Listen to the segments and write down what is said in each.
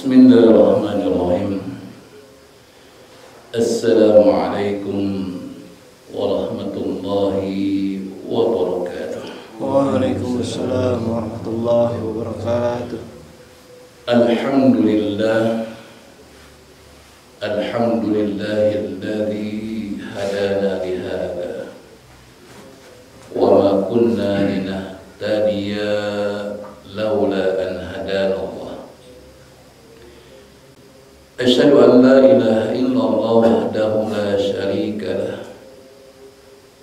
Bismillahirrahmanirrahim. Assalamualaikum warahmatullahi wabarakatuh. Waalaikumsalam warahmatullahi wabarakatuh. Alhamdulillahilladzi hadana lihada wa ma kunna linahtadiya laula an hadana Allah. Asyhadu an la ilaha illallah wahdahu la syarika lah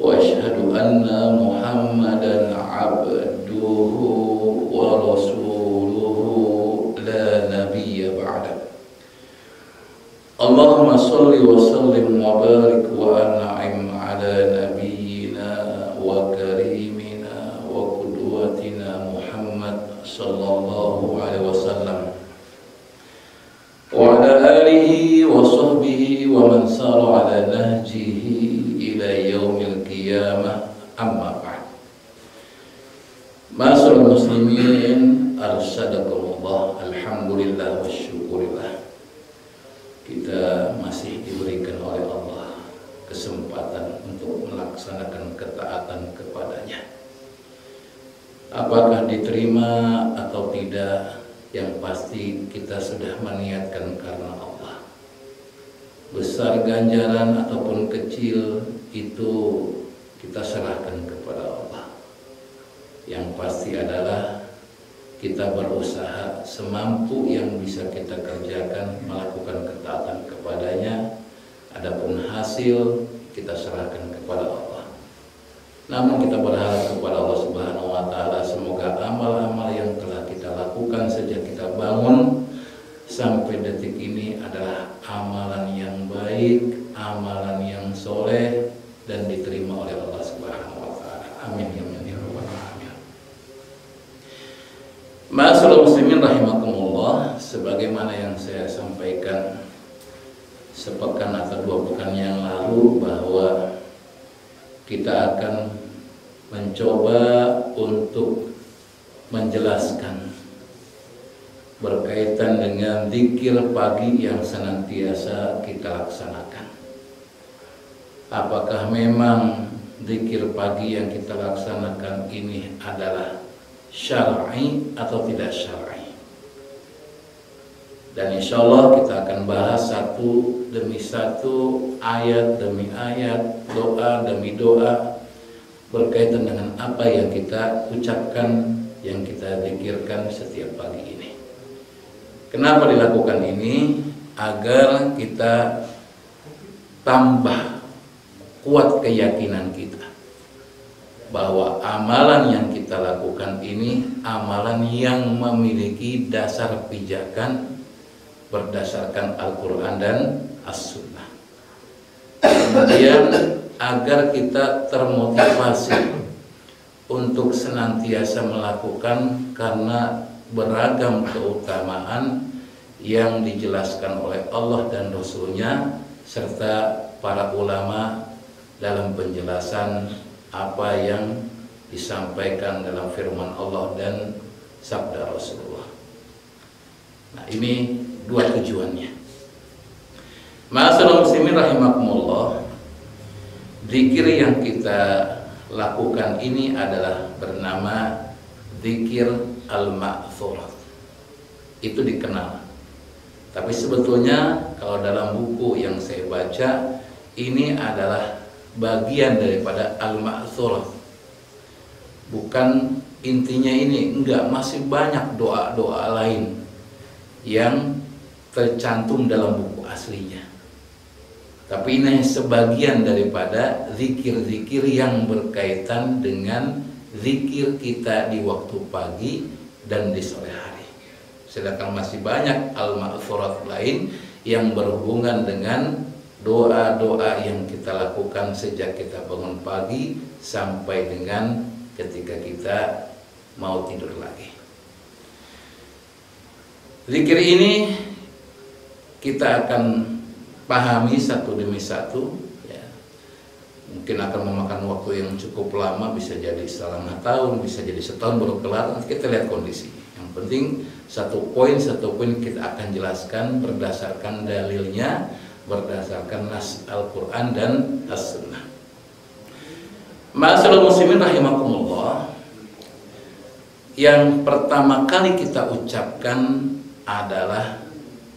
wa asyhadu anna Muhammadan abduhu wa rasuluhu la nabiyya ba'da. Allahumma salli wa sallim wa barik wa an'im ala nabiyyina wa karimina wa qudwatina Muhammad sallallahu alaihi wasallam wa ala alihi wa sahbihi wa man sara ala nahjihi ila yaumil qiyamah, amma ba'd. Ma'asyiral muslimin, arsyadakumullah, alhamdulillah wa syukurillah. Kita masih diberikan oleh Allah kesempatan untuk melaksanakan ketaatan kepadanya. Apakah diterima atau tidak, yang pasti kita sudah meniatkan karena Allah. Besar ganjaran ataupun kecil itu kita serahkan kepada Allah. Yang pasti adalah kita berusaha semampu yang bisa kita kerjakan melakukan ketaatan kepadanya. Adapun hasil kita serahkan kepada Allah. Namun kita berharap kepada Allah Subhanahu wa taala, semoga amal-amal yang telah kita lakukan sejak kita bangun sampai detik ini adalah amalan yang baik, amalan yang soleh, dan diterima oleh Allah Subhanahu wa taala. Amin ya rabbal alamin. Ma'asyiral muslimin rahimakumullah, sebagaimana yang saya sampaikan sepekan atau 2 pekan yang lalu, bahwa kita akan mencoba untuk menjelaskan berkaitan dengan zikir pagi yang senantiasa kita laksanakan. Apakah memang zikir pagi yang kita laksanakan ini adalah syar'i atau tidak syar'i? Dan insya Allah kita akan bahas satu demi satu, ayat demi ayat, doa demi doa, berkaitan dengan apa yang kita ucapkan, yang kita zikirkan setiap pagi ini. Kenapa dilakukan ini? Agar kita tambah kuat keyakinan kita bahwa amalan yang kita lakukan ini amalan yang memiliki dasar pijakan berdasarkan Al-Quran dan As-Sunnah. Kemudian agar kita termotivasi untuk senantiasa melakukan, karena beragam keutamaan yang dijelaskan oleh Allah dan Rasul-Nya serta para ulama dalam penjelasan apa yang disampaikan dalam firman Allah dan sabda Rasulullah. Nah, ini 2 tujuannya. Ma'asyiral muslimin rahimakumullah, zikir yang kita lakukan ini adalah bernama zikir al-ma'thurat. Itu dikenal. Tapi sebetulnya kalau dalam buku yang saya baca, ini adalah bagian daripada al-ma'thurat. Bukan intinya ini, enggak, masih banyak doa-doa lain yang tercantum dalam buku aslinya. Tapi ini sebagian daripada zikir-zikir yang berkaitan dengan zikir kita di waktu pagi dan di sore hari. Sedangkan masih banyak al-ma'thurat lain yang berhubungan dengan doa-doa yang kita lakukan sejak kita bangun pagi sampai dengan ketika kita mau tidur lagi. Zikir ini kita akan pahami satu demi satu, ya. Mungkin akan memakan waktu yang cukup lama, bisa jadi setengah tahun, bisa jadi setahun baru kelar. Nanti kita lihat kondisi. Yang penting satu poin kita akan jelaskan berdasarkan dalilnya, berdasarkan nas Al-Quran dan As-Sunnah. Ma'asyiral muslimin rahimakumullah, yang pertama kali kita ucapkan adalah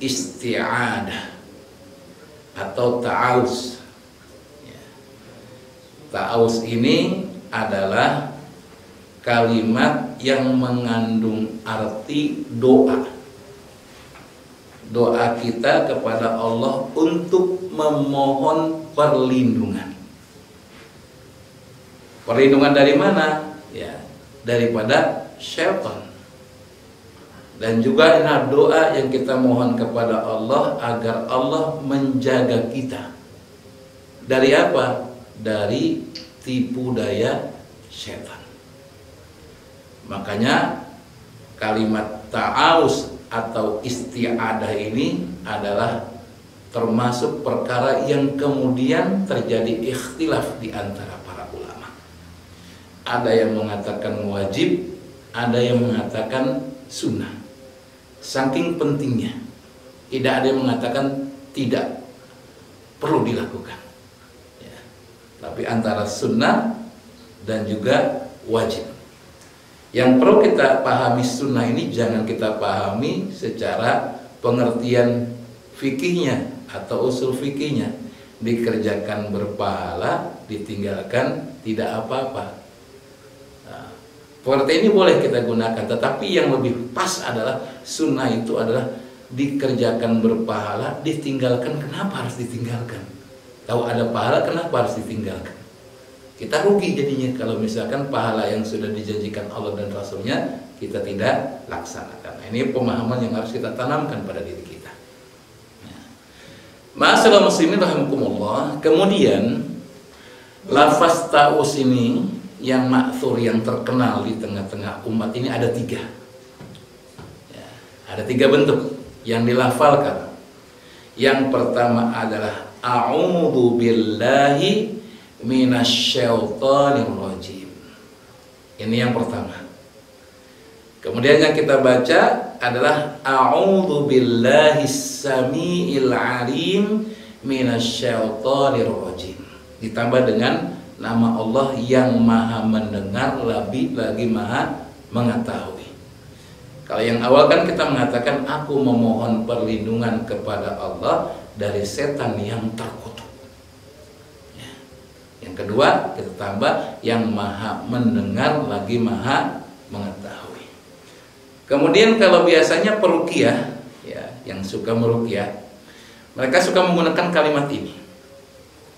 isti'adah atau ta'awuz. Ta'awuz ini adalah kalimat yang mengandung arti doa. Doa kita kepada Allah untuk memohon perlindungan. Perlindungan dari mana? Ya, daripada syaitan. Dan juga ini doa yang kita mohon kepada Allah agar Allah menjaga kita. Dari apa? Dari tipu daya syaitan. Makanya kalimat ta'awuz atau isti'adah ini adalah termasuk perkara yang kemudian terjadi ikhtilaf di antara para ulama. Ada yang mengatakan wajib, ada yang mengatakan sunnah. Saking pentingnya, tidak ada yang mengatakan tidak perlu dilakukan. Ya. Tapi antara sunnah dan juga wajib. Yang perlu kita pahami sunnah ini jangan kita pahami secara pengertian fikihnya atau usul fikihnya. Dikerjakan berpahala, ditinggalkan tidak apa-apa. Nah, pengertian ini boleh kita gunakan, tetapi yang lebih pas adalah sunnah itu adalah dikerjakan berpahala, ditinggalkan kenapa harus ditinggalkan? Tahu ada pahala kenapa harus ditinggalkan? Kita rugi jadinya kalau misalkan pahala yang sudah dijanjikan Allah dan Rasulnya kita tidak laksanakan. Nah, ini pemahaman yang harus kita tanamkan pada diri kita. Ma'asyiral muslimin rahimakumullah. Kemudian lafaz ta'awuz ini yang ma'thur, yang terkenal di tengah-tengah umat ini ada 3. Ya, ada 3 bentuk yang dilafalkan. Yang pertama adalah a'udzu billahi minasyaitonir rajim. Ini yang pertama. Kemudian yang kita baca adalah a'udzu billahis samiil alim minasyaitonir rajim. Ditambah dengan nama Allah yang Maha mendengar lagi Maha mengetahui. Kalau yang awal kan kita mengatakan aku memohon perlindungan kepada Allah dari setan yang terkutuk. Yang kedua kita tambah yang Maha mendengar lagi Maha mengetahui. Kemudian kalau biasanya peruqyah, ya, yang suka meruqyah, mereka suka menggunakan kalimat ini.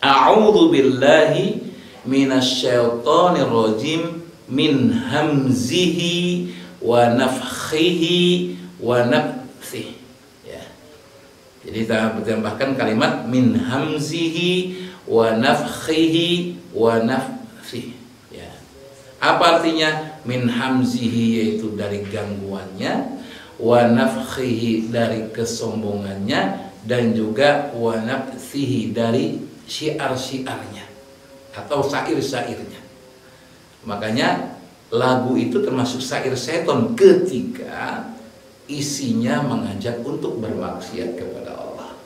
A'udzu billahi minasyaitonir rajim min hamzihi wa nafthihi wa nafthihi. Ya. Jadi kita tambahkan kalimat min hamzihi wa nafthihi wa nafthihi. Ya. Apa artinya? Min hamzihi yaitu dari gangguannya, wa nafthihi dari kesombongannya, dan juga wa nafthihi dari syiar-syiarnya atau syair-syairnya. Makanya lagu itu termasuk syair setan ketika isinya mengajak untuk bermaksiat kepada Allah.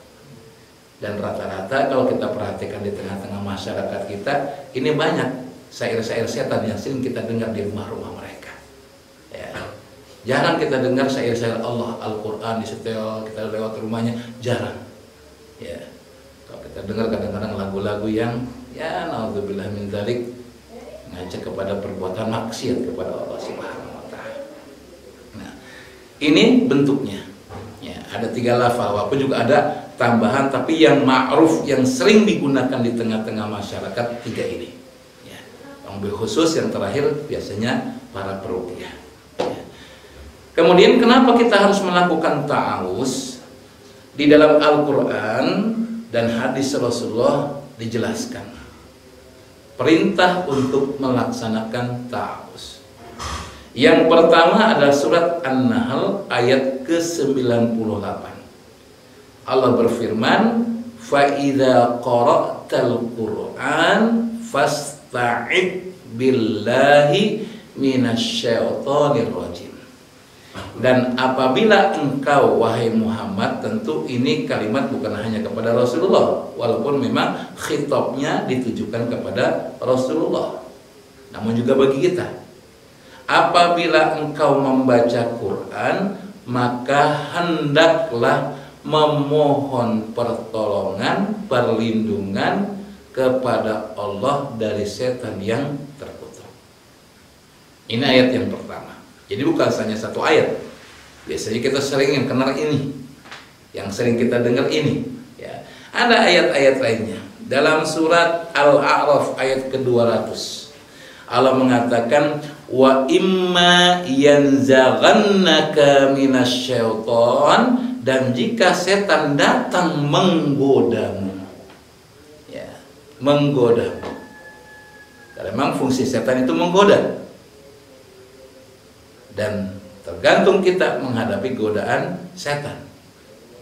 Dan rata-rata kalau kita perhatikan di tengah-tengah masyarakat kita, ini banyak syair-syair setan yang sering kita dengar di rumah-rumah mereka. Ya. Jarang kita dengar syair-syair Allah, Al-Quran di setel kita lewat rumahnya, jarang. Ya. Kalau kita dengar kadang-kadang lagu-lagu yang ya naudzubillah min dzalik ngajak kepada perbuatan maksiat kepada Allah Subhanahu wa taala. Nah, ini bentuknya. Ya, ada 3 lafaz, walaupun juga ada tambahan, tapi yang ma'ruf yang sering digunakan di tengah-tengah masyarakat 3 ini. Ya. Yang lebih khusus yang terakhir biasanya para peruqyah. Ya. Kemudian kenapa kita harus melakukan ta'awuz? Di dalam Al-Qur'an dan hadis Rasulullah dijelaskan perintah untuk melaksanakan ta'awuz. Yang pertama adalah surat An-Nahl ayat ke-98. Allah berfirman, "Fa idza qara'tal Qur'an fasta'id billahi minasyaitonir rajim." Dan apabila engkau wahai Muhammad, tentu ini kalimat bukan hanya kepada Rasulullah, walaupun memang khitabnya ditujukan kepada Rasulullah, namun juga bagi kita. Apabila engkau membaca Quran, maka hendaklah memohon pertolongan, perlindungan kepada Allah dari setan yang terkutuk. Ini ayat yang pertama. Jadi bukan hanya satu ayat. Biasanya kita sering yang kenal ini, yang sering kita dengar ini. Ya. Ada ayat-ayat lainnya. Dalam surat Al-A'raf ayat ke-200, Allah mengatakan, wa imma yanzaghannaka minasyaiton, dan jika setan datang menggodamu, ya, menggodamu. Karena memang fungsi setan itu menggoda. Dan tergantung kita menghadapi godaan setan.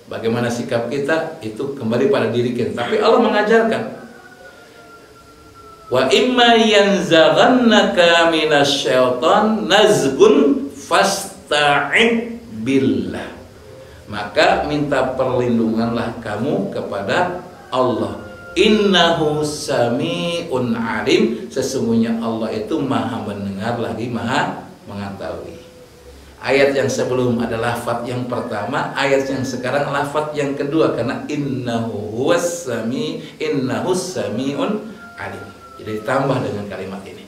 Bagaimana sikap kita itu kembali pada diri kita. Tapi Allah mengajarkan, wa imma yanzaghannaka minasyaiton nazgun fasta'id billah. Maka minta perlindunganlah kamu kepada Allah. Innahu sami'un alim. Sesungguhnya Allah itu maha mendengar lagi maha mengetahui. Ayat yang sebelum adalah lafaz yang pertama, ayat yang sekarang lafaz yang kedua, karena innahu sami'un alim. Jadi ditambah dengan kalimat ini.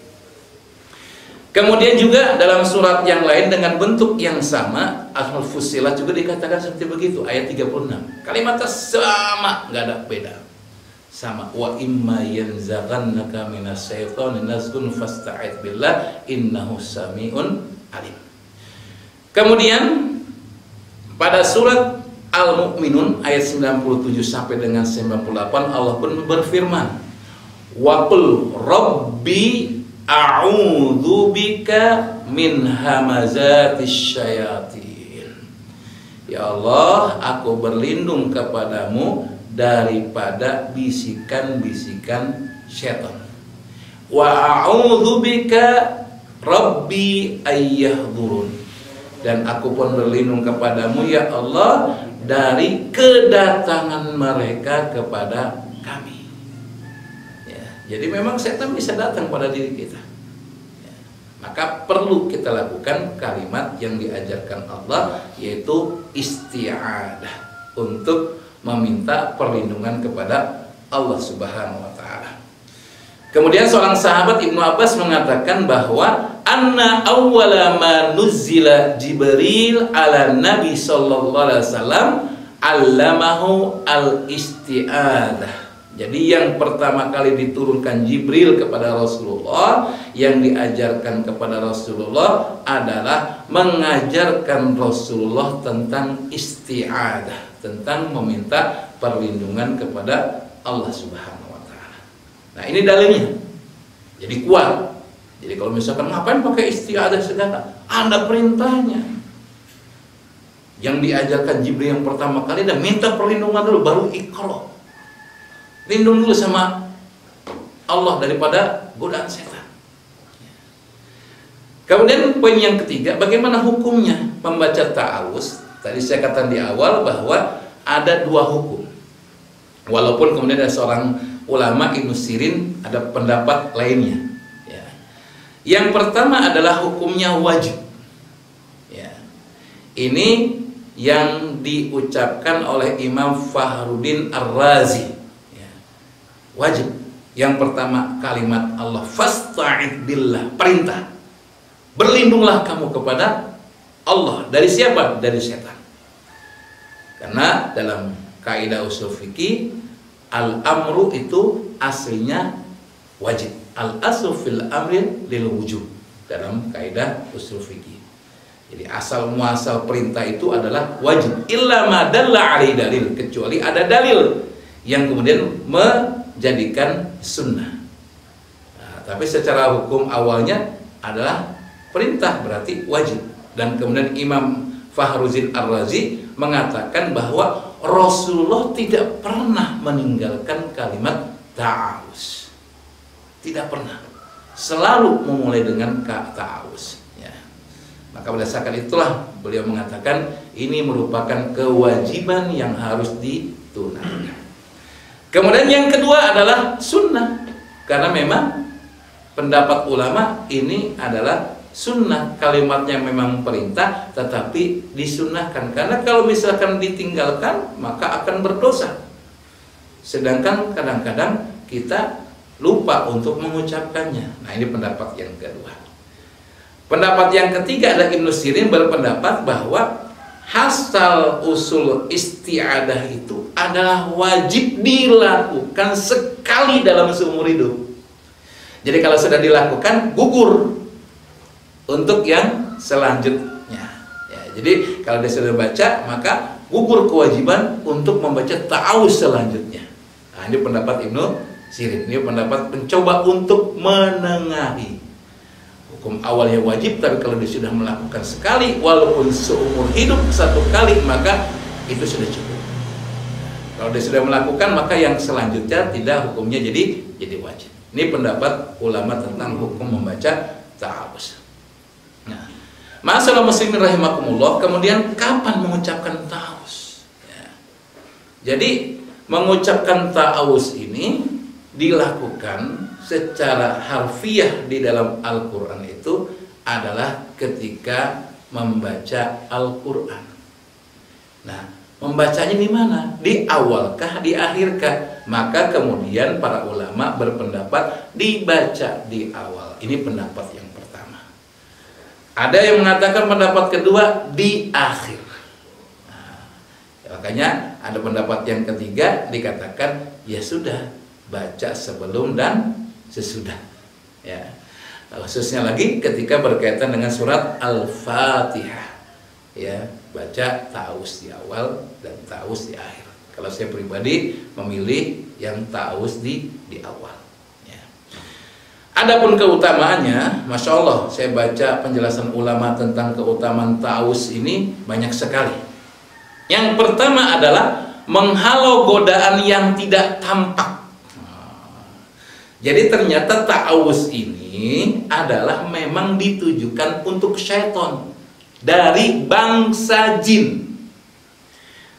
Kemudian juga dalam surat yang lain dengan bentuk yang sama, Al-Fussilat juga dikatakan seperti begitu, ayat 36. Kalimatnya sama, nggak ada beda. Sama, wa imma yanzaghannaka minasyaitonir nazghun fasta'id billah innahu sami'un alim. Kemudian pada surat Al-Mu'minun ayat 97 sampai dengan 98 Allah pun berfirman, wa qul rabbi a'udzu bika min hamazatis syayatin. Ya Allah, aku berlindung kepadamu daripada bisikan-bisikan syaitan. Wa a'udzu bika rabbi ayyahdurun. Dan aku pun berlindung kepadamu ya Allah dari kedatangan mereka kepada kami. Ya, jadi memang setan bisa datang pada diri kita. Ya, maka perlu kita lakukan kalimat yang diajarkan Allah, yaitu isti'adah, untuk meminta perlindungan kepada Allah Subhanahu wa taala. Kemudian seorang sahabat Ibnu Abbas mengatakan bahwa anna awwala ma nuzzila Jibril ala Nabi sallallahu alaihi wasallam allamahu al-isti'adah. Jadi yang pertama kali diturunkan Jibril kepada Rasulullah, yang diajarkan kepada Rasulullah adalah mengajarkan Rasulullah tentang isti'adah, tentang meminta perlindungan kepada Allah Subhanahu wa taala. Nah, ini dalilnya. Jadi kuat. Jadi kalau misalkan ngapain pakai isti'adah segala? Ada perintahnya. Yang diajarkan Jibril yang pertama kali, dan minta perlindungan dulu, baru iqra. Lindung dulu sama Allah daripada godaan setan. Kemudian poin yang ketiga, bagaimana hukumnya membaca ta'awuz? Tadi saya katakan di awal bahwa ada dua hukum. Walaupun kemudian ada seorang ulama Ibnu Sirin ada pendapat lainnya. Yang pertama adalah hukumnya wajib. Ya. Ini yang diucapkan oleh Imam Fakhruddin Ar-Razi. Ya. Wajib. Yang pertama kalimat Allah, fasta'id billah, perintah. Berlindunglah kamu kepada Allah. Dari siapa? Dari setan. Karena dalam kaidah usul fikih, al-amru itu aslinya wajib. Al-aslu fil amrin lil wujub dalam kaidah usul fikih. Jadi asal muasal perintah itu adalah wajib. Illa ma dalla alaihi dalil, kecuali ada dalil yang kemudian menjadikan sunnah. Nah, tapi secara hukum awalnya adalah perintah, berarti wajib. Dan kemudian Imam Fakhruddin Ar-Razi mengatakan bahwa Rasulullah tidak pernah meninggalkan kalimat ta'awuz. Tidak pernah. Selalu memulai dengan ta'awuz. Ya. Maka berdasarkan itulah beliau mengatakan ini merupakan kewajiban yang harus ditunaikan. Kemudian yang kedua adalah sunnah, karena memang pendapat ulama ini adalah sunnah, kalimatnya memang perintah tetapi disunnahkan, karena kalau misalkan ditinggalkan maka akan berdosa. Sedangkan kadang-kadang kita lupa untuk mengucapkannya. Nah, ini pendapat yang kedua. Pendapat yang ketiga adalah Ibnu Sirin berpendapat bahwa asal usul isti'adah itu adalah wajib dilakukan sekali dalam seumur hidup. Jadi kalau sudah dilakukan, gugur untuk yang selanjutnya. Ya, jadi kalau dia sudah baca, maka gugur kewajiban untuk membaca ta'awuz selanjutnya. Nah, ini pendapat Ibnu Sirin. Ini pendapat mencoba untuk menengahi. Hukum awalnya wajib, tapi kalau dia sudah melakukan sekali, walaupun seumur hidup satu kali, maka itu sudah cukup. Kalau dia sudah melakukan, maka yang selanjutnya tidak, hukumnya jadi wajib. Ini pendapat ulama tentang hukum membaca ta'awuz. Nah, masalah muslimin rahimakumullah, kemudian kapan mengucapkan ta'awuz? Ya. Jadi mengucapkan ta'awuz ini dilakukan secara harfiah di dalam Al-Quran itu adalah ketika membaca Al-Quran. Nah, membacanya di mana? Di awalkah, di akhirkah? Maka kemudian para ulama berpendapat dibaca di awal. Ini pendapat yang pertama. Ada yang mengatakan pendapat kedua di akhir. Nah, makanya ada pendapat yang ketiga dikatakan ya sudah, baca sebelum dan sesudah. Ya. Khususnya lagi ketika berkaitan dengan surat Al-Fatihah. Ya, baca ta'awuz di awal dan ta'awuz di akhir. Kalau saya pribadi memilih yang ta'awuz di awal. Ya. Adapun keutamaannya, masya Allah, saya baca penjelasan ulama tentang keutamaan ta'awuz ini banyak sekali. Yang pertama adalah menghalau godaan yang tidak tampak. Jadi ternyata ta'awuz ini adalah memang ditujukan untuk syaitan dari bangsa jin,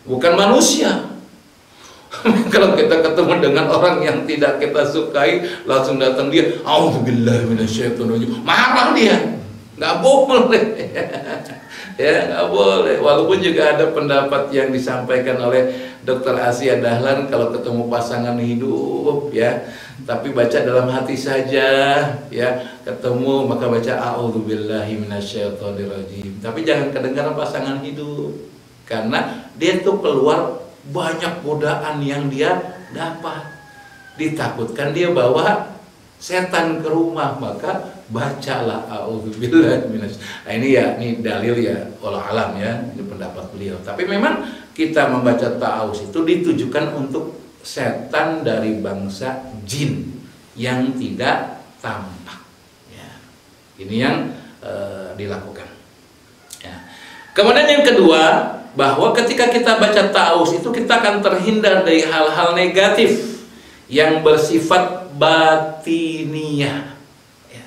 bukan manusia. Kalau kita ketemu dengan orang yang tidak kita sukai, langsung datang dia, "A'udzubillahi minasyaitonirrajim." Marah dia, nggak boleh. Ya, nggak boleh. Walaupun juga ada pendapat yang disampaikan oleh Dr. Asia Dahlan, kalau ketemu pasangan hidup, ya, tapi baca dalam hati saja, ya, ketemu maka baca a'udzubillahi minasyaitonirrajim. Tapi jangan kedengaran pasangan hidup, karena dia tuh keluar banyak godaan yang dia dapat. Ditakutkan dia bawa setan ke rumah, maka bacalah a'udzubillahi minasyaitonirrajim. Nah, ini ya, ini dalil ya, wallahu alam ya, ini pendapat beliau. Tapi memang kita membaca ta'awuz itu ditujukan untuk setan dari bangsa jin yang tidak tampak. Ya. Ini yang dilakukan. Ya. Kemudian yang kedua, bahwa ketika kita baca ta'awuz itu kita akan terhindar dari hal-hal negatif yang bersifat batiniyah. Ya.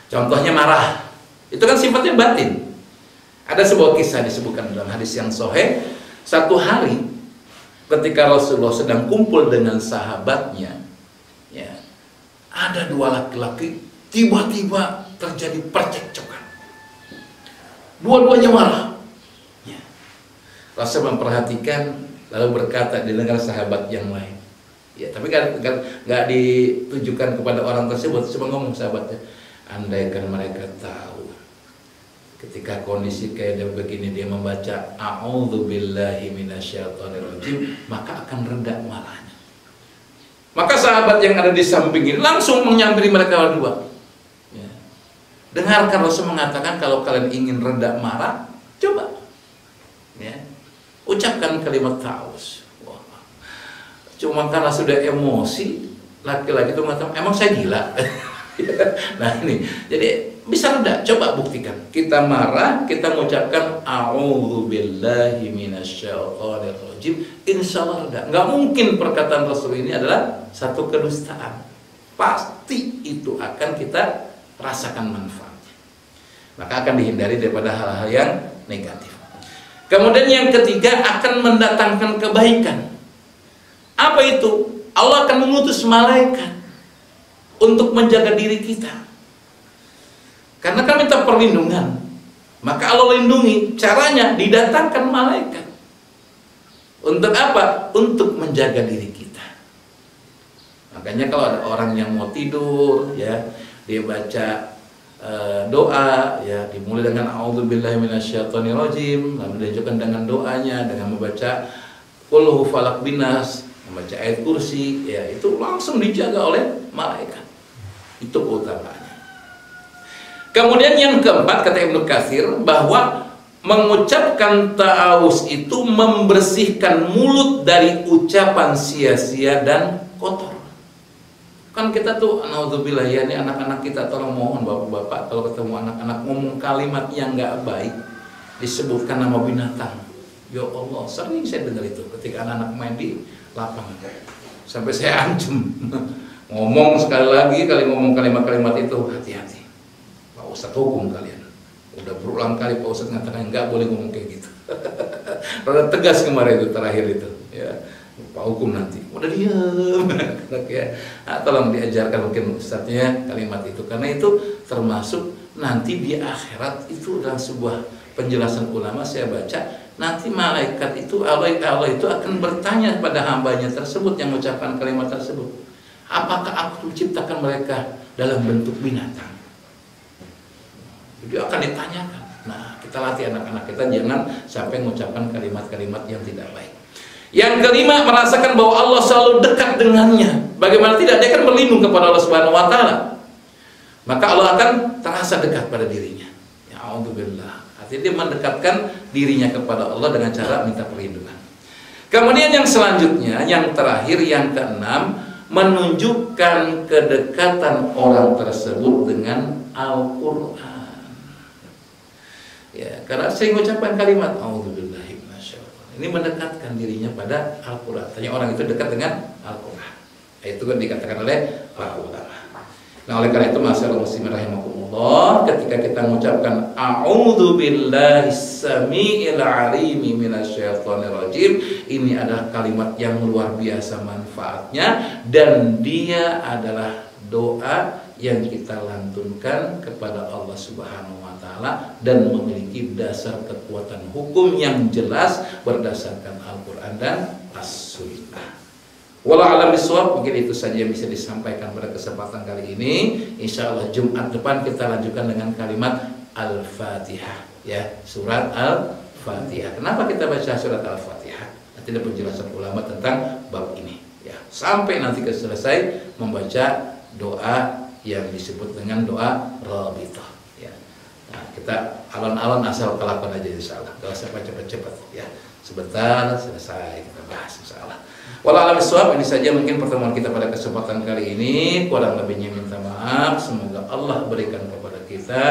Contohnya marah, itu kan sifatnya batin. Ada sebuah kisah disebutkan dalam hadis yang sahih. Satu hari ketika Rasulullah sedang kumpul dengan sahabatnya, ya, ada dua laki-laki tiba-tiba terjadi percekcokan. Dua-duanya marah. Ya. Rasul memperhatikan lalu berkata di negara sahabat yang lain. Ya, tapi nggak ditujukan kepada orang tersebut, cuma ngomong sahabatnya, andaikan mereka tahu ketika kondisi kayak begini dia membaca a'udzubillahi minasyaitonirrajim, maka akan reda marahnya. Maka sahabat yang ada di samping ini langsung menyamperin mereka berdua. Ya. Dengarkan Rasul mengatakan kalau kalian ingin reda marah, coba, ya, ucapkan kalimat ta'awuz. Cuma karena sudah emosi, laki-laki itu mengatakan, emang saya gila. Nah ini, jadi bisa reda, coba buktikan. Kita marah, kita mengucapkan a'udzubillahi minasyaitonirrajim, insya Allah reda. Nggak mungkin perkataan Rasul ini adalah satu kedustaan. Pasti itu akan kita rasakan manfaatnya. Maka akan dihindari daripada hal-hal yang negatif. Kemudian yang ketiga, akan mendatangkan kebaikan. Apa itu? Allah akan mengutus malaikat untuk menjaga diri kita. Karena kan minta perlindungan, maka Allah lindungi. Caranya didatangkan malaikat. Untuk apa? Untuk menjaga diri kita. Makanya kalau ada orang yang mau tidur, ya, dia baca doa, ya, dimulai dengan a'udzubillahi minasyaitonirrajim, lalu dilanjutkan dengan doanya dengan membaca qul hu falaq binas, membaca ayat kursi, ya, itu langsung dijaga oleh malaikat. Itu keutamaannya. Kemudian yang keempat, kata Ibnu Katsir, bahwa mengucapkan ta'awuz itu membersihkan mulut dari ucapan sia-sia dan kotor. Kan kita tuh, naudzubillah, ya, ini anak-anak kita, tolong mohon bapak-bapak kalau ketemu anak-anak ngomong kalimat yang nggak baik, disebutkan nama binatang. Ya Allah, sering saya dengar itu ketika anak-anak main di lapangan. Sampai saya ancam. Ngomong sekali lagi, kali ngomong kalimat-kalimat itu, hati-hati. Pak Ustadz hukum kalian. Udah berulang kali Pak Ustadz mengatakan nggak boleh ngomong kayak gitu. Rada tegas kemarin itu, terakhir itu, ya. Pak hukum nanti, udah diam. Ya, tolong diajarkan mungkin Ustadznya kalimat itu, karena itu termasuk nanti di akhirat. Itu adalah sebuah penjelasan ulama, saya baca, nanti malaikat itu, Allah itu akan bertanya pada hambanya tersebut yang mengucapkan kalimat tersebut, apakah aku ciptakan mereka dalam bentuk binatang? Jadi akan ditanyakan. Nah, kita latih anak-anak kita jangan sampai mengucapkan kalimat-kalimat yang tidak baik. Yang kelima, merasakan bahwa Allah selalu dekat dengannya. Bagaimana tidak, dia akan berlindung kepada Allah Subhanahu wa taala. Maka Allah akan terasa dekat pada dirinya. Ya a'udzubillah. Artinya dia mendekatkan dirinya kepada Allah dengan cara minta perlindungan. Kemudian yang selanjutnya, yang terakhir, yang keenam, menunjukkan kedekatan orang tersebut dengan Al-Qur'an. Ya, karena saya mengucapkan kalimat a'udzubillah, ini mendekatkan dirinya pada Al-Quran. Tanya orang itu dekat dengan Al-Quran. Itu kan dikatakan oleh para ulama. Nah, oleh karena itu, masyaallah muslimin rahimakumullah, ketika kita mengucapkan a'udzu billahis samiil alim minasyaitonir rajim, ini adalah kalimat yang luar biasa manfaatnya, dan dia adalah doa yang kita lantunkan kepada Allah Subhanahu wa taala dan memiliki dasar kekuatan hukum yang jelas berdasarkan Al-Qur'an dan As-Sunnah. Wallahu a'lam bishawab. Mungkin itu saja yang bisa disampaikan pada kesempatan kali ini. Insyaallah Jumat depan kita lanjutkan dengan kalimat Al-Fatihah, ya, surat Al-Fatihah. Kenapa kita baca surat Al-Fatihah? Nanti ada penjelasan ulama tentang bab ini, ya. Sampai nanti kita selesai membaca doa yang disebut dengan doa Rabithah, ya. Nah, kita alon-alon asal kelakuan aja insyaallah. Gak usah cepat-cepat, ya. Sebentar selesai kita bahas insyaallah. Wallahu a'lam bishawab. Ini saja mungkin pertemuan kita pada kesempatan kali ini. Kurang lebihnya minta maaf. Semoga Allah berikan kepada kita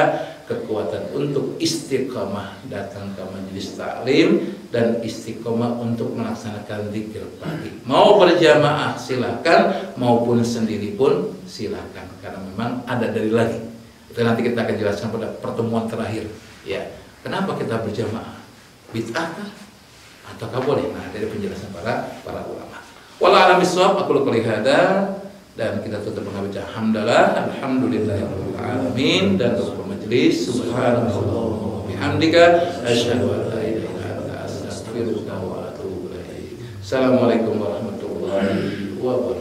kekuatan untuk istiqamah datang ke majelis taklim dan istiqamah untuk melaksanakan zikir pagi. Mau berjamaah silakan, maupun sendiri pun silakan, karena memang ada dari lagi. Itu nanti kita akan jelaskan pada pertemuan terakhir, ya. Kenapa kita berjamaah? Bid'ah ataukah boleh? Nah, dari penjelasan para ulama. Wallahu a'lam bishawab. Aku qouli hada, dan kita tutup dengan baca hamdalah, alhamdulillahirabbil alamin, dan tutup majelis subhanallah wa bihamdika asyhadu an la ilaha illa anta astaghfiruka wa atubu ilaik. Assalamualaikum warahmatullahi wabarakatuh.